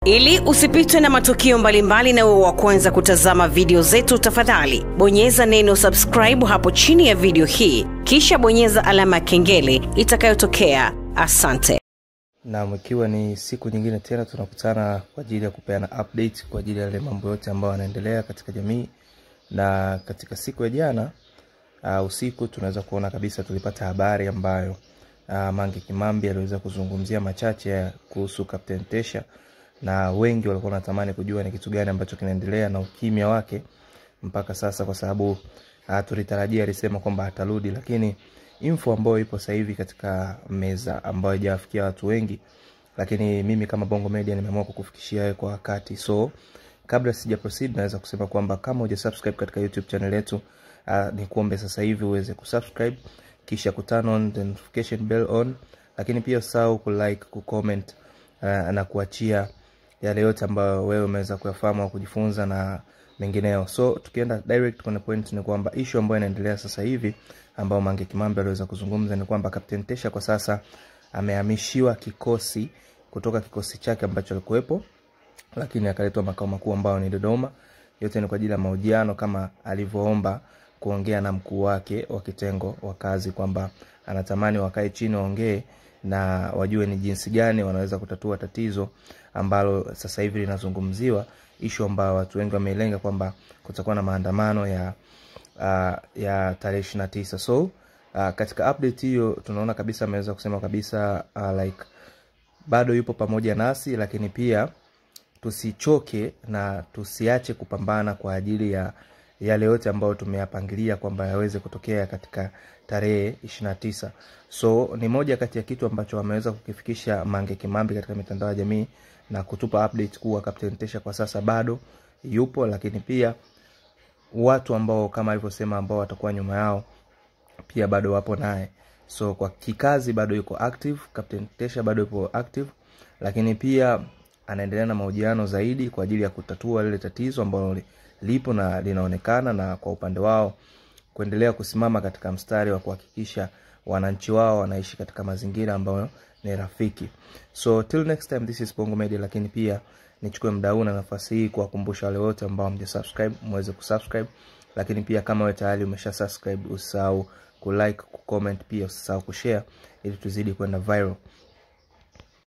Ili usipitwe na matukio mbalimbali na uwe wa kwanza kutazama video zetu, tafadhali bonyeza neno subscribe hapo chini ya video hii, kisha bonyeza alama ya kengele itakayotokea. Asante. Na ikiwa ni siku nyingine tena tunakutana kwa ajili ya kupeana update kwa ajili ya yale mambo yote ambayo yanaendelea katika jamii. Na katika siku ya jana usiku tunaweza kuona kabisa tulipata habari ambayo Mange Kimambi aliweza kuzungumzia machache kuhusu Captain Tesha, na wengi walikuwa wanatamani kujua ni kitu gani ambacho kinaendelea na ukimya wake mpaka sasa, kwa sababu tulitarajia alisema kwamba atarudi, lakini info ambayo ipo sasa hivi katika meza ambayo haijafikia watu wengi, lakini mimi kama Bongo Media nimeamua kukufikishia kwa wakati. So kabla sija proceed, naweza kusema kwamba kama hujasubscribe katika YouTube channel yetu, ni kuombe sasa hivi uweze kusubscribe kisha kuturn on the notification bell on, lakini pia usahau kulike, kucomment na kuachia yale yote ambayo wewe umeweza kuyafahamu au kujifunza na mengineo. So tukienda direct kwenye point, ni kwamba issue ambayo inaendelea sasa hivi ambao Mange Kimambi aliweza kuzungumza ni kwamba Captain Tesha kwa sasa amehamishiwa kikosi kutoka kikosi chake ambacho alikuwepo, lakini akaletwa makao makuu ambao ni Dodoma. Yote ni kwa ajili ya mahojiano kama alivyoomba kuongea na mkuu wake wa kitengo wa kazi, kwamba anatamani wakae chini waongee na wajue ni jinsi gani wanaweza kutatua tatizo ambalo sasa hivi linazungumziwa, issue ambayo watu wengi wameilenga kwamba kutakuwa na maandamano ya tarehe 29. So katika update hiyo tunaona kabisa ameweza kusema kabisa like bado yupo pamoja nasi, lakini pia tusichoke na tusiache kupambana kwa ajili ya yale yote ambayo tumeyapangilia kwamba yaweze kutokea katika tarehe 29. So ni moja kati ya kitu ambacho wameweza kukifikisha Mange Kimambi katika mitandao ya jamii na kutupa update kuwa Captain Tesha kwa sasa bado yupo, lakini pia watu ambao kama alivyosema ambao watakuwa nyuma yao pia bado wapo naye. So kwa kikazi bado yuko active, Captain Tesha bado yupo active, lakini pia anaendelea na mahojiano zaidi kwa ajili ya kutatua lile tatizo ambalo lipo na linaonekana, na kwa upande wao kuendelea kusimama katika mstari wa kuhakikisha wananchi wao wanaishi katika mazingira ambayo ni rafiki. So till next time, this is Bongo Media, lakini pia nichukue muda huu na nafasi hii kuwakumbusha wale wote ambao hamjasubscribe muweze kusubscribe, lakini pia kama wewe tayari umeshasubscribe usahau kulike, kucomment, pia usahau kushare ili tuzidi kwenda viral.